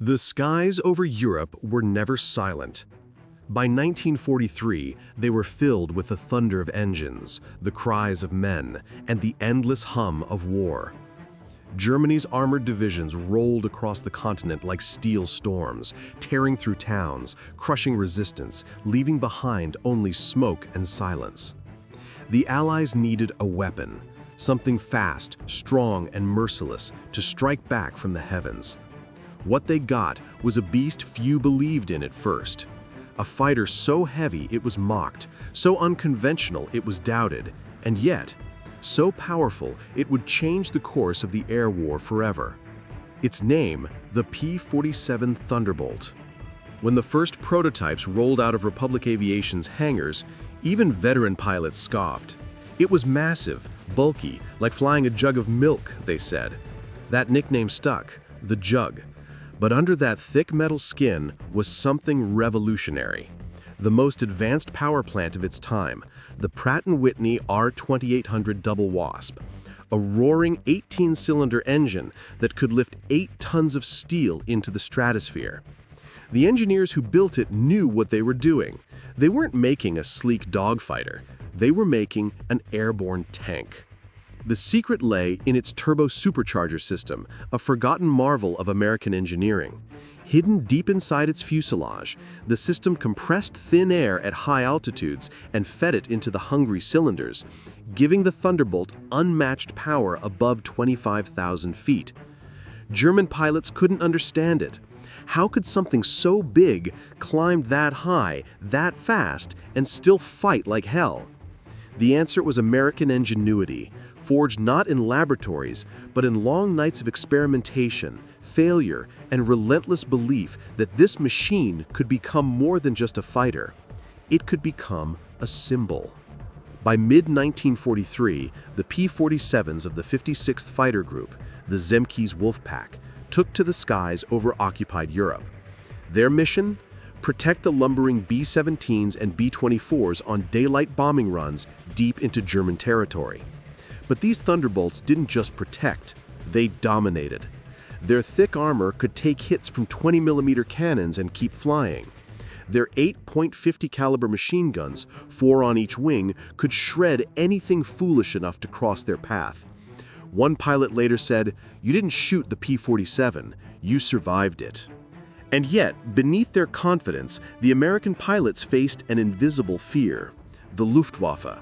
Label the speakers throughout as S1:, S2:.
S1: The skies over Europe were never silent. By 1943, they were filled with the thunder of engines, the cries of men, and the endless hum of war. Germany's armored divisions rolled across the continent like steel storms, tearing through towns, crushing resistance, leaving behind only smoke and silence. The Allies needed a weapon, something fast, strong, and merciless to strike back from the heavens. What they got was a beast few believed in at first. A fighter so heavy it was mocked, so unconventional it was doubted, and yet, so powerful it would change the course of the air war forever. Its name, the P-47 Thunderbolt. When the first prototypes rolled out of Republic Aviation's hangars, even veteran pilots scoffed. It was massive, bulky, like flying a jug of milk, they said. That nickname stuck, the jug. But under that thick metal skin was something revolutionary. The most advanced power plant of its time, the Pratt & Whitney R2800 Double Wasp, a roaring 18-cylinder engine that could lift 8 tons of steel into the stratosphere. The engineers who built it knew what they were doing. They weren't making a sleek dogfighter. They were making an airborne tank. The secret lay in its turbo-supercharger system, a forgotten marvel of American engineering. Hidden deep inside its fuselage, the system compressed thin air at high altitudes and fed it into the hungry cylinders, giving the Thunderbolt unmatched power above 25,000 feet. German pilots couldn't understand it. How could something so big climb that high, that fast, and still fight like hell? The answer was American ingenuity, forged not in laboratories, but in long nights of experimentation, failure, and relentless belief that this machine could become more than just a fighter. It could become a symbol. By mid-1943, the P-47s of the 56th Fighter Group, the Zemke's Wolfpack, took to the skies over occupied Europe. Their mission? Protect the lumbering B-17s and B-24s on daylight bombing runs deep into German territory. But these Thunderbolts didn't just protect, they dominated. Their thick armor could take hits from 20mm cannons and keep flying. Their 8.50 caliber machine guns, 4 on each wing, could shred anything foolish enough to cross their path. One pilot later said, "You didn't shoot the P-47, you survived it." And yet, beneath their confidence, the American pilots faced an invisible fear: the Luftwaffe.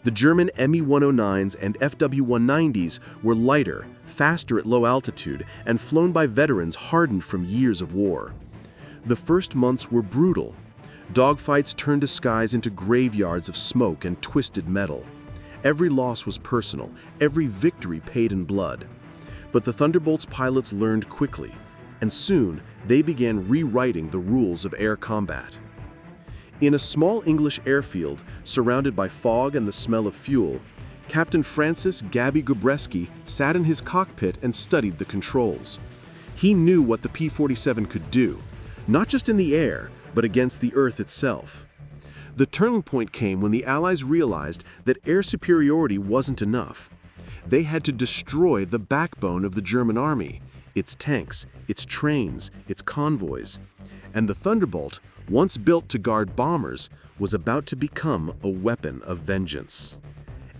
S1: The German Me-109s and FW-190s were lighter, faster at low altitude, and flown by veterans hardened from years of war. The first months were brutal. Dogfights turned the skies into graveyards of smoke and twisted metal. Every loss was personal, every victory paid in blood. But the Thunderbolt's pilots learned quickly, and soon they began rewriting the rules of air combat. In a small English airfield, surrounded by fog and the smell of fuel, Captain Francis Gabby Gubreski sat in his cockpit and studied the controls. He knew what the P-47 could do, not just in the air, but against the Earth itself. The turning point came when the Allies realized that air superiority wasn't enough. They had to destroy the backbone of the German army, its tanks, its trains, its convoys. And the Thunderbolt, once built to guard bombers, was about to become a weapon of vengeance.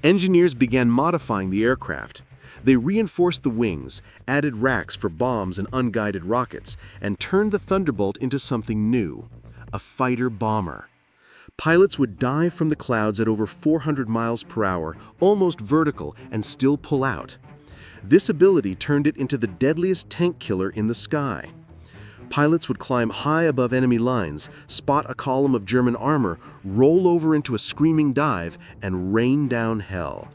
S1: Engineers began modifying the aircraft. They reinforced the wings, added racks for bombs and unguided rockets, and turned the Thunderbolt into something new: a fighter-bomber. Pilots would dive from the clouds at over 400 miles per hour, almost vertical, and still pull out. This ability turned it into the deadliest tank killer in the sky. Pilots would climb high above enemy lines, spot a column of German armor, roll over into a screaming dive, and rain down hell.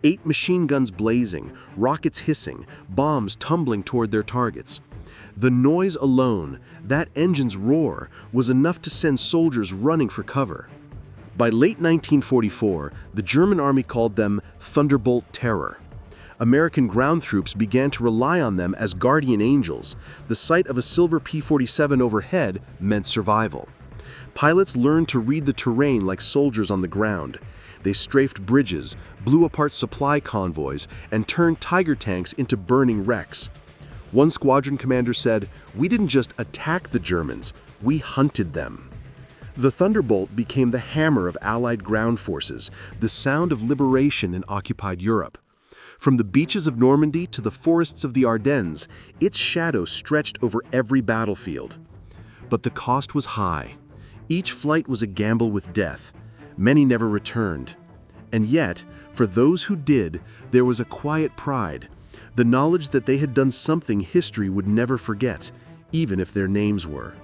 S1: 8 machine guns blazing, rockets hissing, bombs tumbling toward their targets. The noise alone, that engine's roar, was enough to send soldiers running for cover. By late 1944, the German army called them Thunderbolt Terror. American ground troops began to rely on them as guardian angels. The sight of a silver P-47 overhead meant survival. Pilots learned to read the terrain like soldiers on the ground. They strafed bridges, blew apart supply convoys, and turned Tiger tanks into burning wrecks. One squadron commander said, "We didn't just attack the Germans, we hunted them." The Thunderbolt became the hammer of Allied ground forces, the sound of liberation in occupied Europe. From the beaches of Normandy to the forests of the Ardennes, its shadow stretched over every battlefield. But the cost was high. Each flight was a gamble with death. Many never returned. And yet, for those who did, there was a quiet pride, the knowledge that they had done something history would never forget, even if their names were.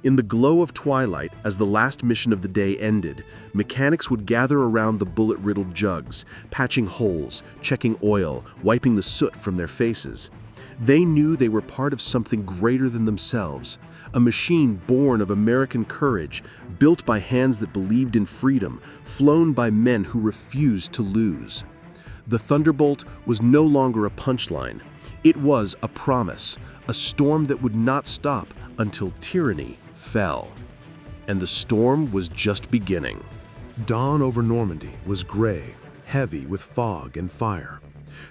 S1: In the glow of twilight, as the last mission of the day ended, mechanics would gather around the bullet-riddled jugs, patching holes, checking oil, wiping the soot from their faces. They knew they were part of something greater than themselves, a machine born of American courage, built by hands that believed in freedom, flown by men who refused to lose. The Thunderbolt was no longer a punchline. It was a promise, a storm that would not stop until tyranny fell. And the storm was just beginning. Dawn over Normandy was gray, heavy with fog and fire.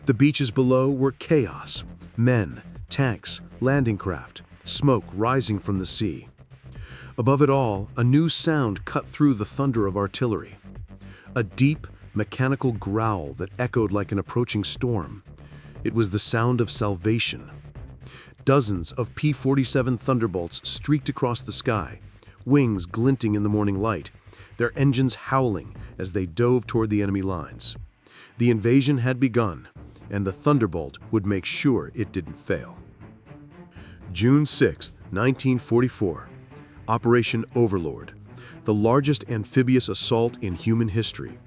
S1: The beaches below were chaos. Men, tanks, landing craft, smoke rising from the sea. Above it all, a new sound cut through the thunder of artillery. A deep, mechanical growl that echoed like an approaching storm. It was the sound of salvation. Dozens of P-47 Thunderbolts streaked across the sky, wings glinting in the morning light, their engines howling as they dove toward the enemy lines. The invasion had begun, and the Thunderbolt would make sure it didn't fail. June 6, 1944. Operation Overlord, the largest amphibious assault in human history.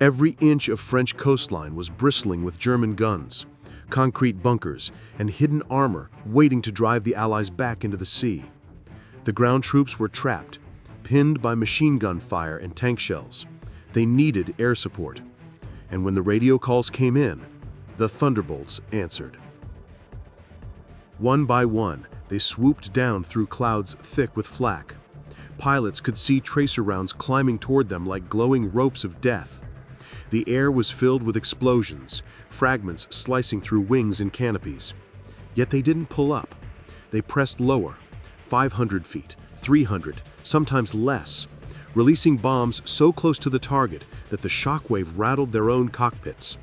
S1: Every inch of French coastline was bristling with German guns, concrete bunkers, and hidden armor waiting to drive the Allies back into the sea. The ground troops were trapped, pinned by machine gun fire and tank shells. They needed air support. And when the radio calls came in, the Thunderbolts answered. One by one, they swooped down through clouds thick with flak. Pilots could see tracer rounds climbing toward them like glowing ropes of death. The air was filled with explosions, fragments slicing through wings and canopies. Yet they didn't pull up. They pressed lower, 500 feet, 300, sometimes less, releasing bombs so close to the target that the shockwave rattled their own cockpits.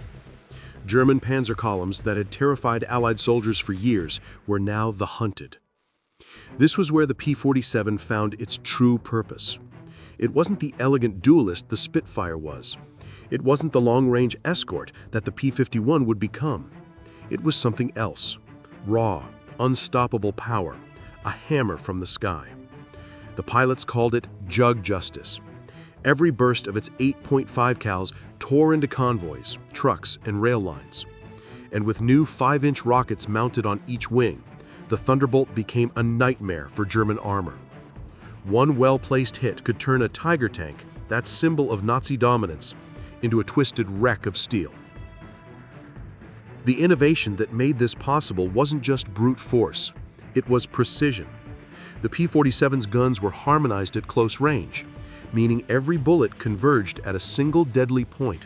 S1: German panzer columns that had terrified Allied soldiers for years were now the hunted. This was where the P-47 found its true purpose. It wasn't the elegant duelist the Spitfire was. It wasn't the long-range escort that the P-51 would become. It was something else. Raw, unstoppable power, a hammer from the sky. The pilots called it Jug Justice. Every burst of its 8.5 cals tore into convoys, trucks, and rail lines. And with new 5-inch rockets mounted on each wing, the Thunderbolt became a nightmare for German armor. One well-placed hit could turn a Tiger tank, that symbol of Nazi dominance, into a twisted wreck of steel. The innovation that made this possible wasn't just brute force, it was precision. The P-47's guns were harmonized at close range, meaning every bullet converged at a single deadly point.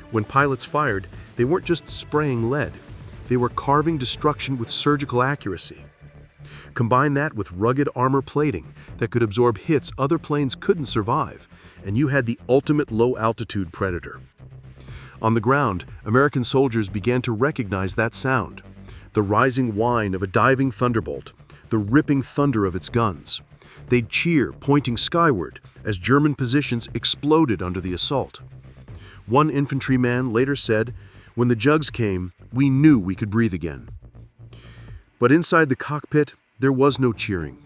S1: When pilots fired, they weren't just spraying lead, they were carving destruction with surgical accuracy. Combine that with rugged armor plating that could absorb hits other planes couldn't survive, and you had the ultimate low-altitude predator. On the ground, American soldiers began to recognize that sound, the rising whine of a diving Thunderbolt, the ripping thunder of its guns. They'd cheer, pointing skyward, as German positions exploded under the assault. One infantryman later said, "When the jugs came, we knew we could breathe again." But inside the cockpit, there was no cheering,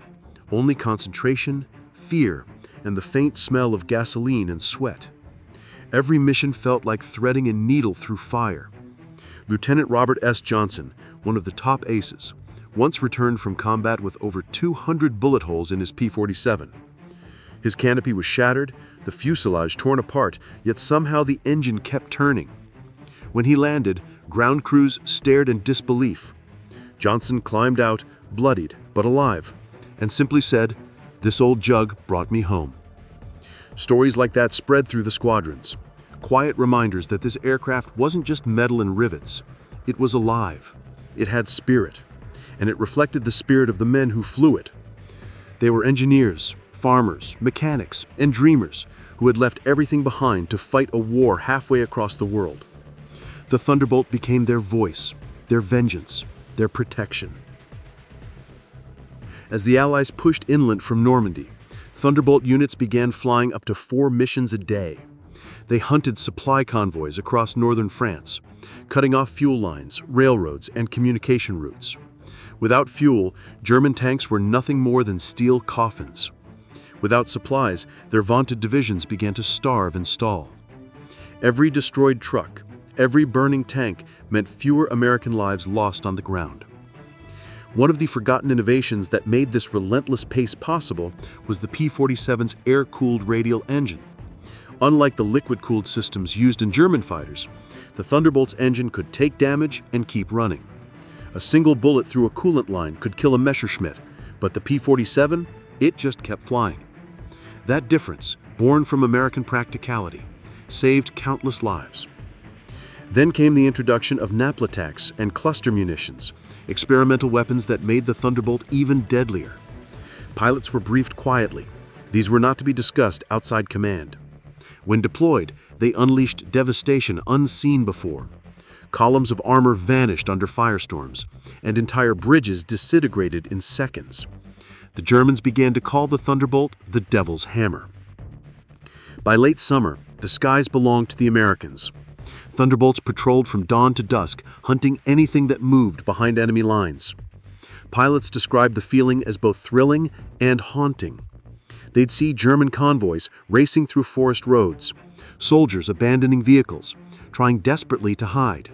S1: only concentration, fear, and the faint smell of gasoline and sweat. Every mission felt like threading a needle through fire. Lieutenant Robert S. Johnson, one of the top aces, once returned from combat with over 200 bullet holes in his P-47. His canopy was shattered, the fuselage torn apart, yet somehow the engine kept turning. When he landed, ground crews stared in disbelief. Johnson climbed out, bloodied but alive, and simply said, "This old jug brought me home." Stories like that spread through the squadrons. Quiet reminders that this aircraft wasn't just metal and rivets. It was alive. It had spirit.
S2: and it reflected the spirit of the men who flew it. They were engineers, farmers, mechanics, and dreamers who had left everything behind to fight a war halfway across the world. The Thunderbolt became their voice, their vengeance, their protection. As the Allies pushed inland from Normandy, Thunderbolt units began flying up to 4 missions a day. They hunted supply convoys across northern France, cutting off fuel lines, railroads, and communication routes. Without fuel, German tanks were nothing more than steel coffins. Without supplies, their vaunted divisions began to starve and stall. Every destroyed truck, every burning tank meant fewer American lives lost on the ground. One of the forgotten innovations that made this relentless pace possible was the P-47's air-cooled radial engine. Unlike the liquid-cooled systems used in German fighters, the Thunderbolt's engine could take damage and keep running. A single bullet through a coolant line could kill a Messerschmitt, but the P-47, it just kept flying. That difference, born from American practicality, saved countless lives. Then came the introduction of naplatacs and cluster munitions, experimental weapons that made the Thunderbolt even deadlier. Pilots were briefed quietly. These were not to be discussed outside command. When deployed, they unleashed devastation unseen before. Columns of armor vanished under firestorms, and entire bridges disintegrated in seconds. The Germans began to call the Thunderbolt the Devil's Hammer. By late summer, the skies belonged to the Americans. Thunderbolts patrolled from dawn to dusk, hunting anything that moved behind enemy lines. Pilots described the feeling as both thrilling and haunting. They'd see German convoys racing through forest roads, soldiers abandoning vehicles, trying desperately to hide.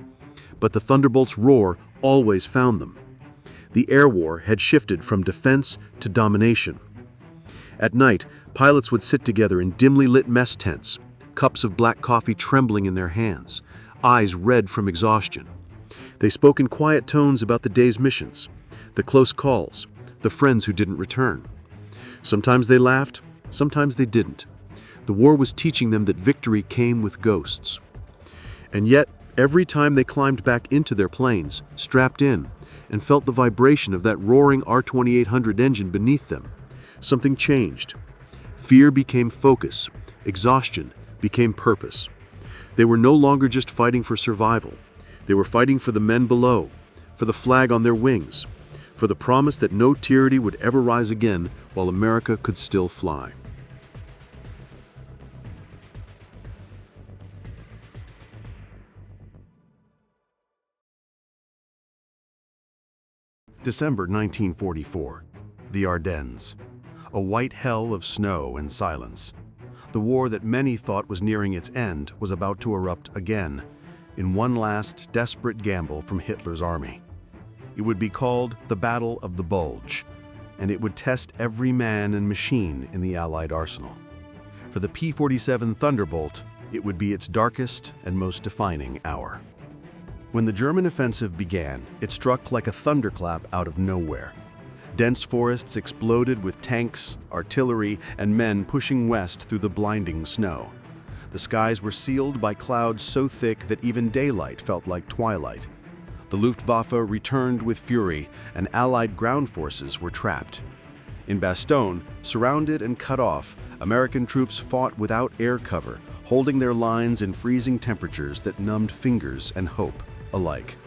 S2: But the Thunderbolt's roar always found them. The air war had shifted from defense to domination. At night, pilots would sit together in dimly lit mess tents, cups of black coffee trembling in their hands, eyes red from exhaustion. They spoke in quiet tones about the day's missions, the close calls, the friends who didn't return. Sometimes they laughed, sometimes they didn't. The war was teaching them that victory came with ghosts. And yet, every time they climbed back into their planes, strapped in, and felt the vibration of that roaring R-2800 engine beneath them, something changed. Fear became focus, exhaustion became purpose. They were no longer just fighting for survival. They were fighting for the men below, for the flag on their wings, for the promise that no tyranny would ever rise again while America could still fly.
S1: December 1944. The Ardennes. A white hell of snow and silence. The war that many thought was nearing its end was about to erupt again, in one last desperate gamble from Hitler's army. It would be called the Battle of the Bulge, and it would test every man and machine in the Allied arsenal. For the P-47 Thunderbolt, it would be its darkest and most defining hour. When the German offensive began, it struck like a thunderclap out of nowhere. Dense forests exploded with tanks, artillery, and men pushing west through the blinding snow. The skies were sealed by clouds so thick that even daylight felt like twilight. The Luftwaffe returned with fury, and Allied ground forces were trapped. In Bastogne, surrounded and cut off, American troops fought without air cover, holding their lines in freezing temperatures that numbed fingers and hope alike.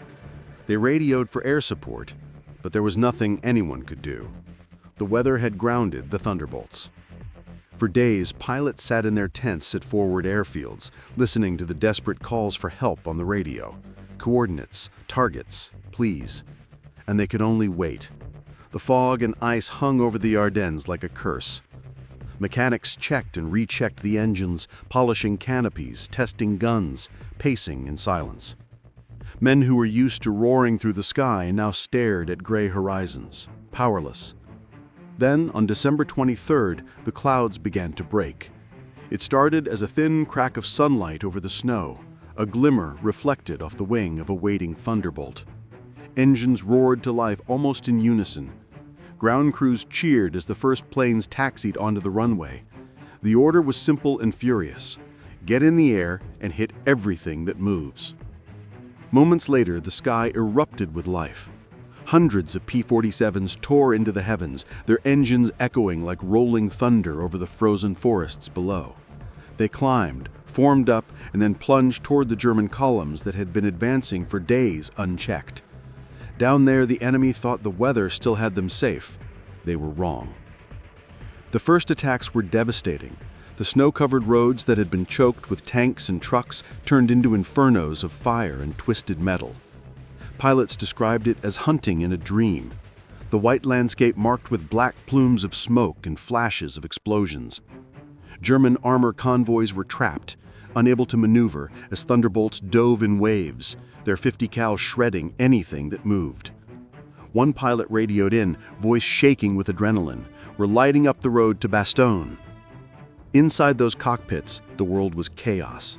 S1: They radioed for air support, but there was nothing anyone could do. The weather had grounded the Thunderbolts. For days, pilots sat in their tents at forward airfields, listening to the desperate calls for help on the radio. Coordinates, targets, please. And they could only wait. The fog and ice hung over the Ardennes like a curse. Mechanics checked and rechecked the engines, polishing canopies, testing guns, pacing in silence. Men who were used to roaring through the sky now stared at gray horizons, powerless. Then, on December 23rd, the clouds began to break. It started as a thin crack of sunlight over the snow, a glimmer reflected off the wing of a waiting Thunderbolt. Engines roared to life almost in unison. Ground crews cheered as the first planes taxied onto the runway. The order was simple and furious: get in the air and hit everything that moves. Moments later, the sky erupted with life.
S2: Hundreds of P-47s tore into the heavens, their engines echoing like rolling thunder over the frozen forests below. They climbed, formed up, and then plunged toward the German columns that had been advancing for days unchecked. Down there, the enemy thought the weather still had them safe. They were wrong. The first attacks were devastating. The snow-covered roads that had been choked with tanks and trucks turned into infernos of fire and twisted metal. Pilots described it as hunting in a dream. The white landscape marked with black plumes of smoke and flashes of explosions. German armor convoys were trapped, unable to maneuver as Thunderbolts dove in waves, their 50 cal shredding anything that moved. One pilot radioed in, voice shaking with adrenaline, "We're lighting up the road to Bastogne." Inside those cockpits, the world was chaos.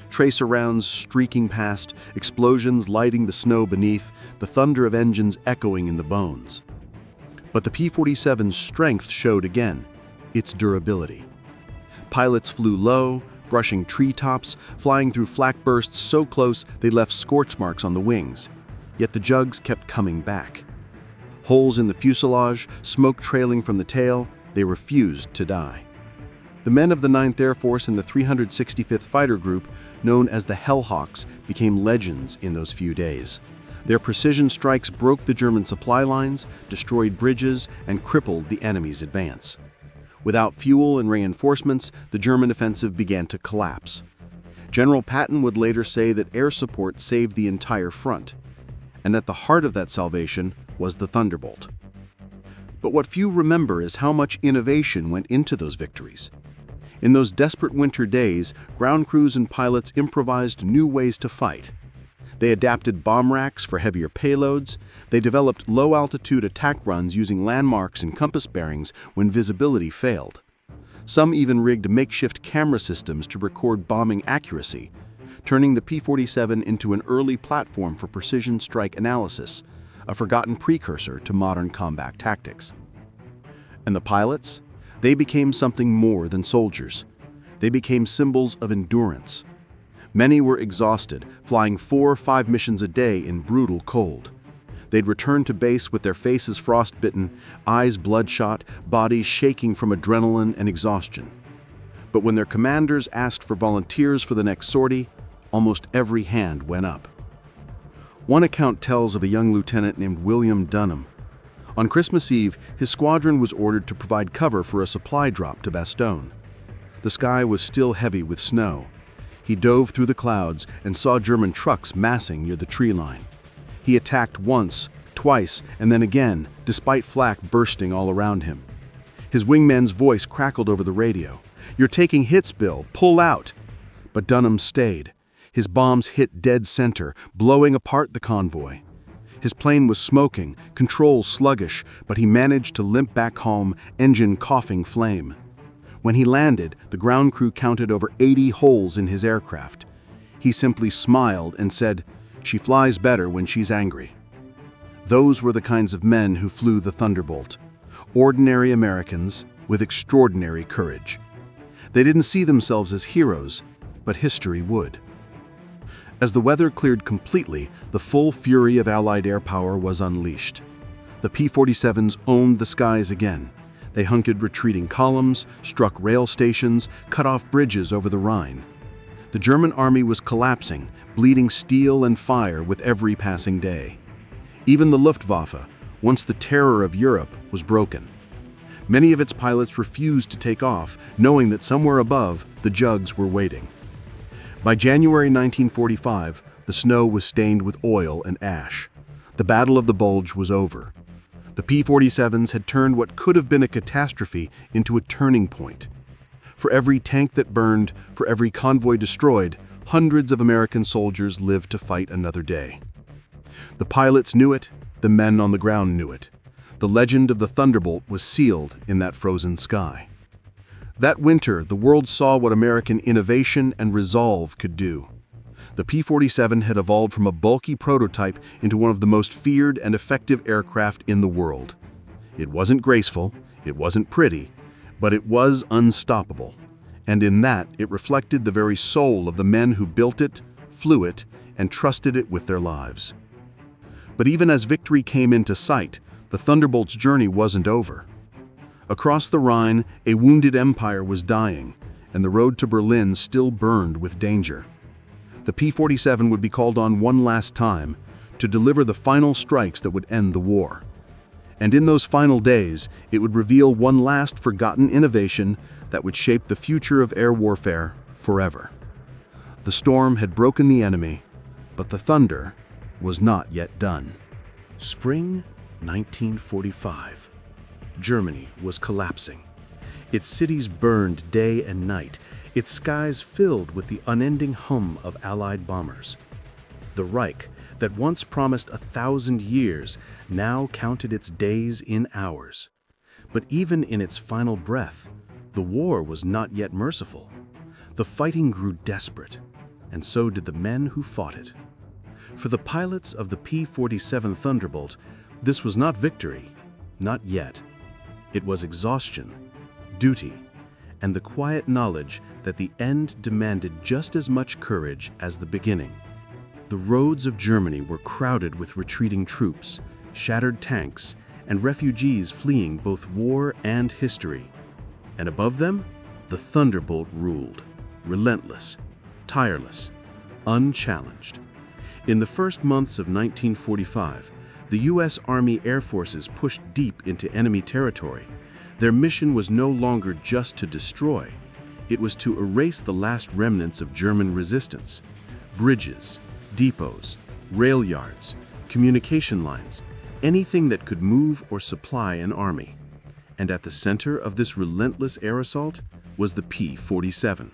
S2: Tracer rounds streaking past, explosions lighting the snow beneath, the thunder of engines echoing in the bones. But the P-47's strength showed again, its durability. Pilots flew low, brushing treetops, flying through flak bursts so close they left scorch marks on the wings. Yet the jugs kept coming back. Holes in the fuselage, smoke trailing from the tail, they refused to die. The men of the 9th Air Force and the 365th Fighter Group, known as the Hellhawks, became legends in those few days. Their precision strikes broke the German supply lines, destroyed bridges, and crippled the enemy's advance. Without fuel and reinforcements, the German offensive began to collapse. General Patton would later say that air support saved the entire front. And at the heart of that salvation was the Thunderbolt. But what few remember is how much innovation went into those victories. In those desperate winter days, ground crews and pilots improvised new ways to fight. They adapted bomb racks for heavier payloads. They developed low-altitude attack runs using landmarks and compass bearings when visibility failed. Some even rigged makeshift camera systems to record bombing accuracy, turning the P-47 into an early platform for precision strike analysis, a forgotten precursor to modern combat tactics. And the pilots? They became something more than soldiers. They became symbols of endurance. Many were exhausted, flying 4 or 5 missions a day in brutal cold. They'd return to base with their faces frostbitten, eyes bloodshot, bodies shaking from adrenaline and exhaustion. But when their commanders asked for volunteers for the next sortie, almost every hand went up. One account tells of a young lieutenant named William Dunham. On Christmas Eve, his squadron was ordered to provide cover for a supply drop to Bastogne. The sky was still heavy with snow. He dove through the clouds and saw German trucks massing near the tree line. He attacked once, twice, and then again, despite flak bursting all around him. His wingman's voice crackled over the radio. "You're taking hits, Bill. Pull out." But Dunham stayed. His bombs hit dead center, blowing apart the convoy. His plane was smoking, controls sluggish, but he managed to limp back home, engine coughing flame. When he landed, the ground crew counted over 80 holes in his aircraft. He simply smiled and said, "She flies better when she's angry." Those were the kinds of men who flew the Thunderbolt. Ordinary Americans with extraordinary courage. They didn't see themselves as heroes, but history would. As the weather cleared completely, the full fury of Allied air power was unleashed. The P-47s owned the skies again. They hunted retreating columns, struck rail stations, cut off bridges over the Rhine. The German army was collapsing, bleeding steel and fire with every passing day. Even the Luftwaffe, once the terror of Europe, was broken. Many of its pilots refused to take off, knowing that somewhere above, the jugs were waiting. By January 1945, the snow was stained with oil and ash. The Battle of the Bulge was over. The P-47s had turned what could have been a catastrophe into a turning point. For every tank that burned, for every convoy destroyed, hundreds of American soldiers lived to fight another day. The pilots knew it, the men on the ground knew it. The legend of the Thunderbolt was sealed in that frozen sky. That winter, the world saw what American innovation and resolve could do. The P-47 had evolved from a bulky prototype into one of the most feared and effective aircraft in the world. It wasn't graceful, it wasn't pretty, but it was unstoppable. And in that, it reflected the very soul of the men who built it, flew it, and trusted it with their lives. But even as victory came into sight, the Thunderbolt's journey wasn't over. Across the Rhine, a wounded empire was dying, and the road to Berlin still burned with danger. The P-47 would be called on one last time to deliver the final strikes that would end the war. And in those final days, it would reveal one last forgotten innovation that would shape the future of air warfare forever. The storm had broken the enemy, but the thunder was not yet done.
S1: Spring 1945. Germany was collapsing. Its cities burned day and night, its skies filled with the unending hum of Allied bombers. The Reich, that once promised 1,000 years, now counted its days in hours. But even in its final breath, the war was not yet merciful. The fighting grew desperate, and so did the men who fought it. For the pilots of the P-47 Thunderbolt, this was not victory, not yet. It was exhaustion, duty, and the quiet knowledge that the end demanded just as much courage as the beginning. The roads of Germany were crowded with retreating troops, shattered tanks, and refugees fleeing both war and history. And above them, the Thunderbolt ruled, relentless, tireless, unchallenged. In the first months of 1945, the U.S. Army Air Forces pushed deep into enemy territory. Their mission was no longer just to destroy. It was to erase the last remnants of German resistance. Bridges, depots, rail yards, communication lines, anything that could move or supply an army. And at the center of this relentless air assault was the P-47.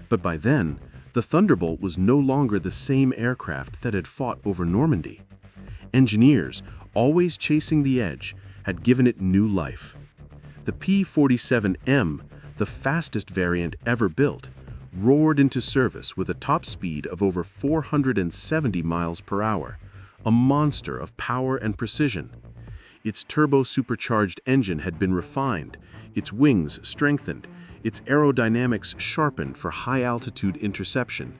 S1: But by then, the Thunderbolt was no longer the same aircraft that had fought over Normandy. Engineers, always chasing the edge, had given it new life. The P-47M, the fastest variant ever built, roared into service with a top speed of over 470 miles per hour, a monster of power and precision. Its turbo-supercharged engine had been refined, its wings strengthened, its aerodynamics sharpened for high-altitude interception.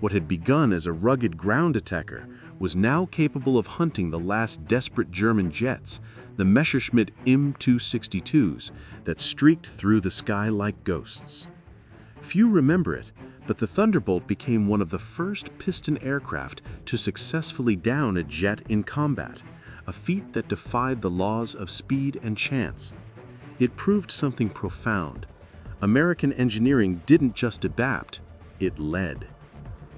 S1: What had begun as a rugged ground attacker was now capable of hunting the last desperate German jets, the Messerschmitt M262s, that streaked through the sky like ghosts. Few remember it, but the Thunderbolt became one of the first piston aircraft to successfully down a jet in combat, a feat that defied the laws of speed and chance. It proved something profound. American engineering didn't just adapt, it led.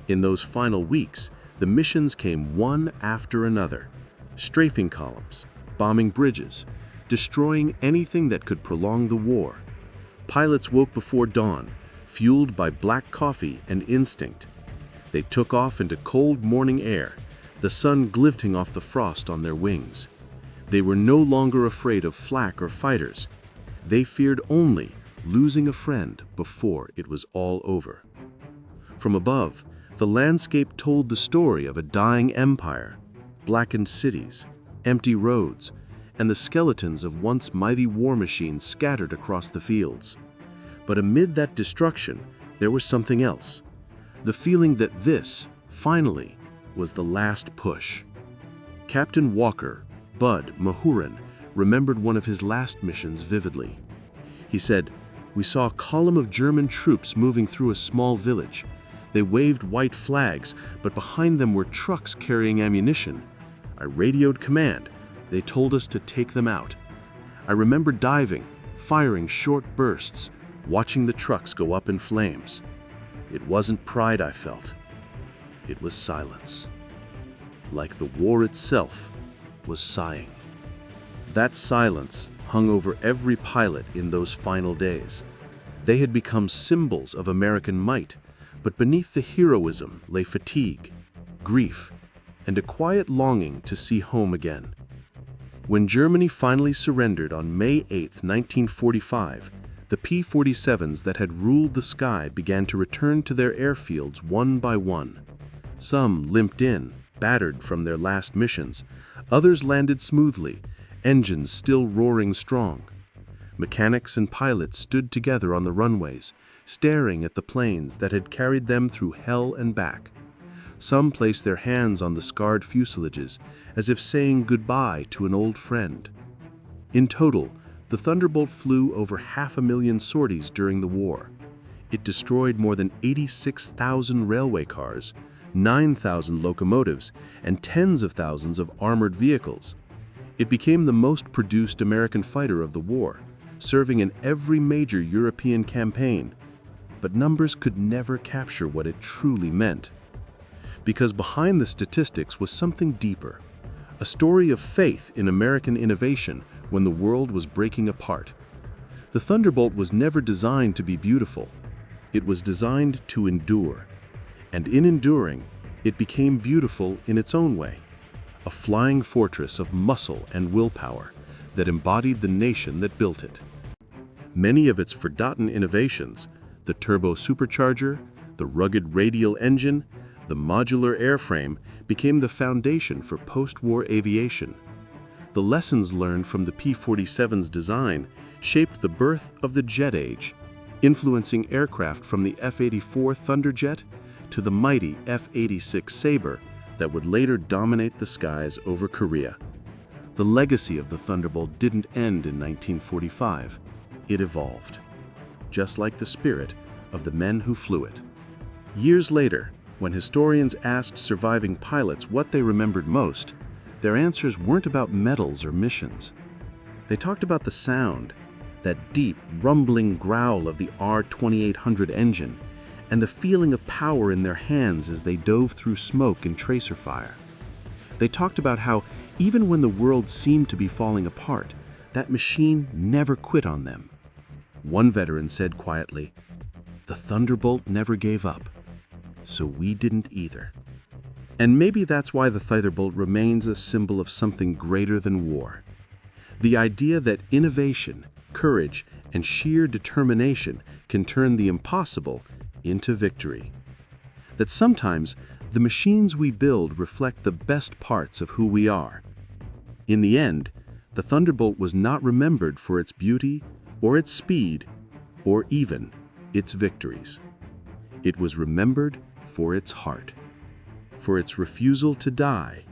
S1: In those final weeks, the missions came one after another, strafing columns, bombing bridges, destroying anything that could prolong the war. Pilots woke before dawn, fueled by black coffee and instinct. They took off into cold morning air, the sun glinting off the frost on their wings. They were no longer afraid of flak or fighters. They feared only losing a friend before it was all over. From above, the landscape told the story of a dying empire, blackened cities, empty roads, and the skeletons of once mighty war machines scattered across the fields. But amid that destruction, there was something else. The feeling that this, finally, was the last push. Captain Walker, Bud Mahurin, remembered one of his last missions vividly. He said, "We saw a column of German troops moving through a small village. They waved white flags, but behind them were trucks carrying ammunition. I radioed command. They told us to take them out. I remember diving, firing short bursts, watching the trucks go up in flames. It wasn't pride I felt. It was silence. Like the war itself was sighing." That silence hung over every pilot in those final days. They had become symbols of American might, but beneath the heroism lay fatigue, grief, and a quiet longing to see home again. When Germany finally surrendered on May 8, 1945, the P-47s that had ruled the sky began to return to their airfields one by one. Some limped in, battered from their last missions. Others landed smoothly, engines still roaring strong. Mechanics and pilots stood together on the runways, staring at the planes that had carried them through hell and back.
S2: Some placed their hands on the scarred fuselages, as if saying goodbye to an old friend. In total, the Thunderbolt flew over 500,000 sorties during the war. It destroyed more than 86,000 railway cars, 9,000 locomotives, and tens of thousands of armored vehicles. It became the most produced American fighter of the war, serving in every major European campaign. But numbers could never capture what it truly meant. Because behind the statistics was something deeper, a story of faith in American innovation when the world was breaking apart. The Thunderbolt was never designed to be beautiful. It was designed to endure. And in enduring, it became beautiful in its own way, a flying fortress of muscle and willpower that embodied the nation that built it. Many of its forgotten innovations, the turbo-supercharger, the rugged radial engine, the modular airframe, became the foundation for post-war aviation. The lessons learned from the P-47's design shaped the birth of the jet age, influencing aircraft from the F-84 Thunderjet to the mighty F-86 Sabre that would later dominate the skies over Korea. The legacy of the Thunderbolt didn't end in 1945. It evolved, just like the spirit of the men who flew it. Years later, when historians asked surviving pilots what they remembered most, their answers weren't about medals or missions. They talked about the sound, that deep, rumbling growl of the R-2800 engine, and the feeling of power in their hands as they dove through smoke and tracer fire. They talked about how, even when the world seemed to be falling apart, that machine never quit on them. One veteran said quietly, "The Thunderbolt never gave up, so we didn't either." And maybe that's why the Thunderbolt remains a symbol of something greater than war. The idea that innovation, courage, and sheer determination can turn the impossible into victory. That sometimes the machines we build reflect the best parts of who we are. In the end, the Thunderbolt was not remembered for its beauty, or its speed, or even its victories. It was remembered for its heart, for its refusal to die,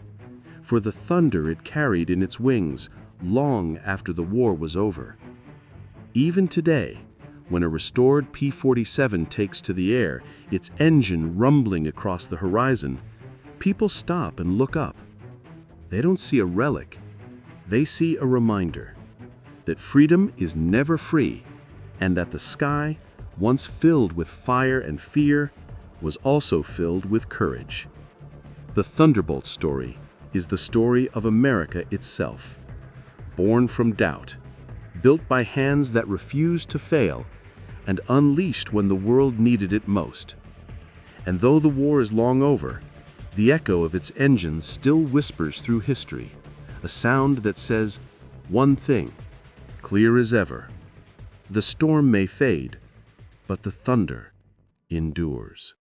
S2: for the thunder it carried in its wings long after the war was over. Even today, when a restored P-47 takes to the air, its engine rumbling across the horizon, people stop and look up. They don't see a relic. They see a reminder that freedom is never free, and that the sky, once filled with fire and fear, was also filled with courage. The Thunderbolt story is the story of America itself, born from doubt, built by hands that refused to fail, and unleashed when the world needed it most. And though the war is long over, the echo of its engines still whispers through history, a sound that says one thing, clear as ever: the storm may fade, but the thunder endures.